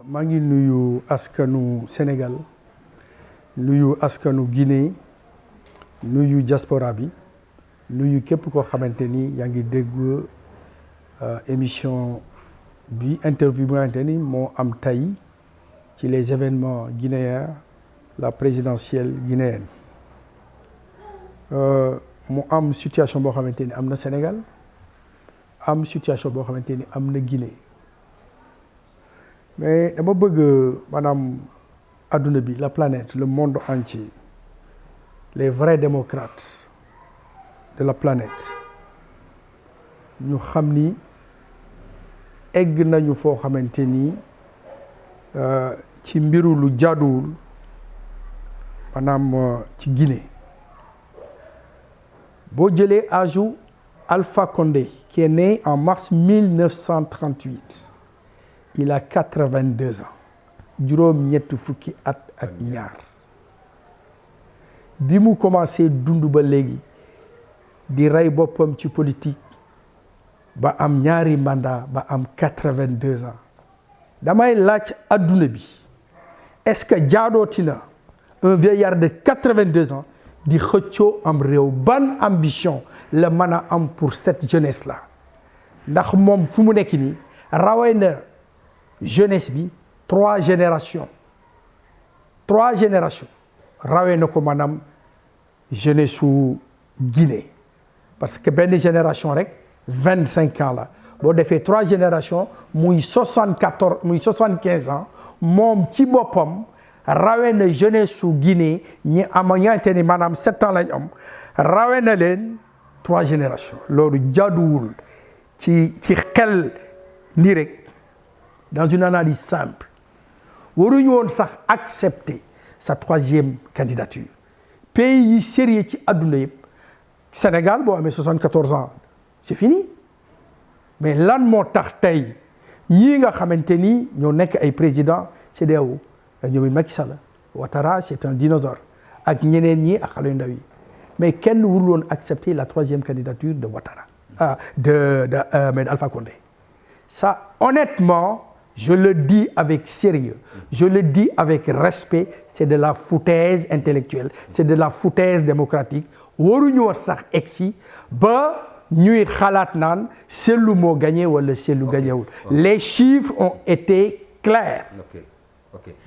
maa ngi nuyu askanu Sénégal nuyu askanu Guinée nuyu diaspora bi nuyu képp koo xamante ni yaa ngi dégg émission bi interview bi nga xamante ni moo am tey ci les événements guinéens la présidentielle guinéenne mu am situation boo xamante ni am na Sénégal am situation boo xamante ni am na Guinée mais dama bëgg maanaam adduna bi la planète le monde entier les vrais démocrates de la planète ñu xam ni egg nañu foo xamante ni ci mbiru lu jaaduwul maanaam ci Guinée boo jëlee âge Alpha Condé qui est né en mars 1938 il a 82 ans juróom-ñett fukki at ak ñaar bi mu commencé dund ba léegi di rey boppam ci politique ba am ñaari mandat ba am 82 ans damay laaj adduna bi est-ce que jaadooti na un vieillard de 82 ans di xëccoo am réew ban ambition la mën a am pour cette jeunesse là ndax moom fu mu nekk nii rawee na jeunesse bi trois générations rawee na ko maanaam jeunesse su Guinée parce que benn génération rek 25 ans la boo defee trois générations muy 75 ans moom ci boppam rawee na jeunesse su Guinée ñi am ñaante ni maanaam 7 ans lañ am rawee na leen trois générations loolu jaaduwul ci xel nii rek dans une analyse simple waruñu woon sax accepter sa troisième candidature pays yi sérieux ci adduna yëpp Sénégal boo amee 74 ans c'est fini mais lan moo tax tey ñii nga xamante ni ñoo nekk ay président CEDEAO ñoom Macky Sall Ouattara c'est un dinosaure ak ñeneen ñi ak xale yu ndaw yi mais kenn warul woon accepter la troisième candidature de Ouattara de Alpha Condé ça honnêtement je le dis avec sérieux je le dis avec respect c'est de la foutaise intellectuelle c'est de la foutaise démocratique waruñu war sax egsi ba ñuy xalaat naan Cellou moo gagné wala Cellou gagnéwul les chiffres ont été clairs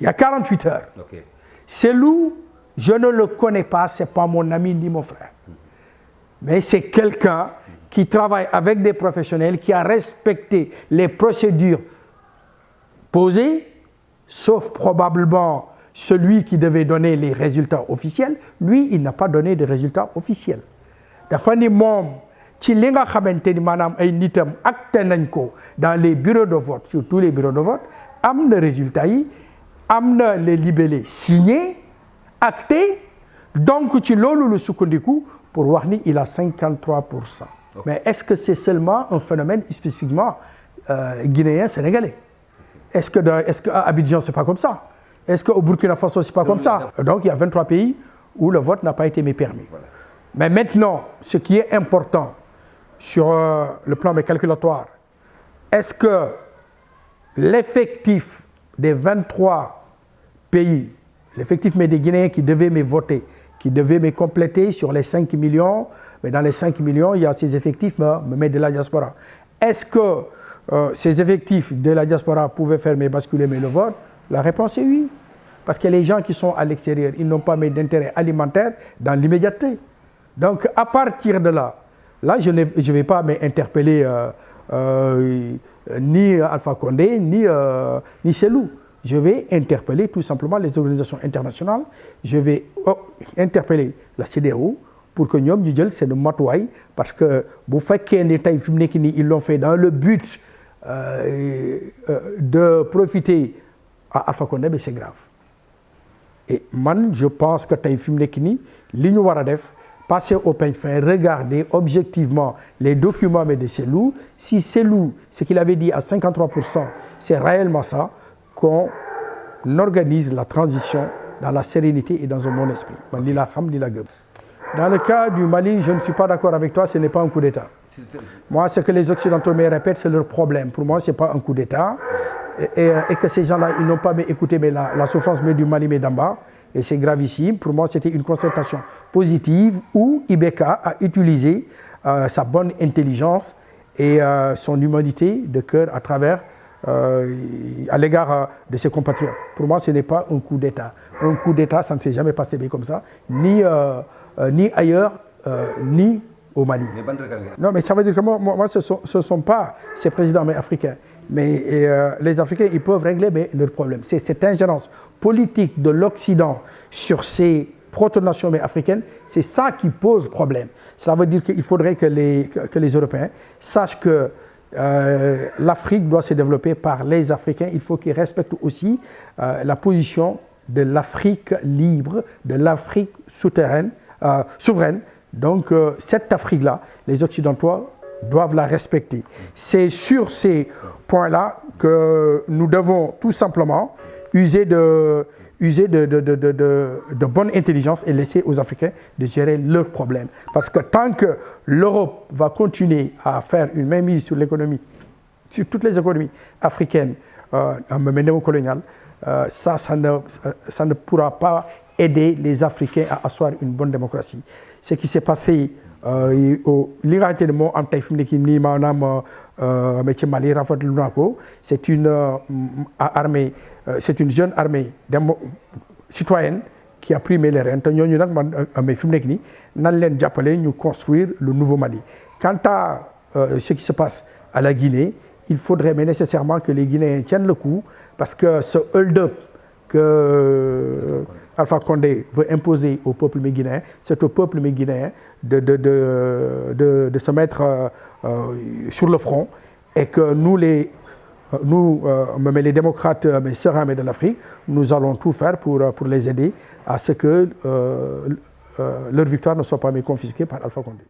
il y a 48 heures Cellou je ne le connais pas c'est pas mon ami ni mon frère mais c'est quelqu'un qui travaille avec des professionnels qui a respecté les procédures posées sauf probablement celui qui devait donner les résultats officiels lui il n'a pas donné de résultats officiels dafa ni moom ci li nga xamante ni maanaam ay nitam acté nañ ko dans les bureaux de vote sur tous les bureaux de vote am na résultats yi am na les libellés signés actés donc ci loolu lu sukkandiku pour wax ni il a 53%. Mais est-ce que c'est seulement un phénomène spécifiquement guinéen sénégalais est-ce que à Abidjan c'est pas comme ça est-ce que au Burkina Faso c'est pas comme ça donc il y a 23 pays où le vote n'a pas été permis mais maintenant ce qui est important sur le plan calculatoire est-ce que l'effectif des 23 pays l'effectif des Guinéens qui devaient me voter qui devaient me compléter sur les 5 millions mais dans les 5 millions il y a ces effectifs mais de la diaspora est-ce que ces effectifs de la diaspora pouvaient faire basculer le vote la réponse est oui parce que les gens qui sont à l'extérieur ils n'ont pas d'intérêt alimentaire dans l'immédiateté donc à partir de là je ne vais pas m'interpeller ni Alpha Condé ni Cellou je vais interpeller tout simplement les organisations internationales je vais interpeller la CEDEAO pour que ñoom ñu jël seen matuwaay parce que bu fekkee ne tey fi mu nekk nii ils l'ont fait dans le but de profiter à Alpha Condé mais c'est grave et man je pense que tey fi mu nekk nii li ñu war a def passer au peigne fin regarder objectivement les documents de Cellou si Cellou ce qu'il avait dit à 53% c'est réellement ça qu'on organise la transition dans la sérénité et dans un bon esprit man li laa xam li laa gëm dans le cas du Mali je ne suis pas d'accord avec toi ce n'est pas un coup d'État Moi, ce que les Occidentaux me répètent, c'est leur problème. Pour moi, ce n'est pas un coup d'État. Et que ces gens-là, ils n'ont pas écouté mais la souffrance mais du Mali, mais d'en bas. Et c'est gravissime. Pour moi, c'était une concertation positive où Ibeka a utilisé sa bonne intelligence et son humanité de cœur à travers, à l'égard de ses compatriotes. Pour moi, ce n'est pas un coup d'État. Un coup d'État, ça ne s'est jamais passé comme ça, ni ailleurs, ni au Mali. Non, mais ça veut dire que moi ce ne sont pas ces présidents africains. Mais les Africains, ils peuvent régler leurs problèmes. C'est cette ingérence politique de l'Occident sur ces proto-nations africaines, c'est ça qui pose problème. Ça veut dire qu'il faudrait que les Européens sachent que l'Afrique doit se développer par les Africains. Il faut qu'ils respectent aussi la position de l'Afrique libre, de l'Afrique souveraine. Donc cette Afrique-là, les Occidentaux doivent la respecter. C'est sur ces points-là que nous devons tout simplement user de bonne intelligence et laisser aux Africains de gérer leurs problèmes. Parce que tant que l'Europe va continuer à faire une mainmise sur l'économie, sur toutes les économies africaines, en néocolonial, ça ne pourra pas aider les Africains à asseoir une bonne démocratie. Ce qui s'est passé c'est une armée, c'est une jeune armée citoyenne qui a pris les rênes. Nous construire le nouveau Mali. Quant à ce qui se passe à la Guinée, il faudrait nécessairement que les Guinéens tiennent le coup parce que ce hold-up que Alpha Condé veut imposer au peuple guinéen, c'est au peuple guinéen de se mettre sur le front et que nous les démocrates sereins de l'Afrique, nous allons tout faire pour les aider à ce que leur victoire ne soit pas confisquée par Alpha Condé.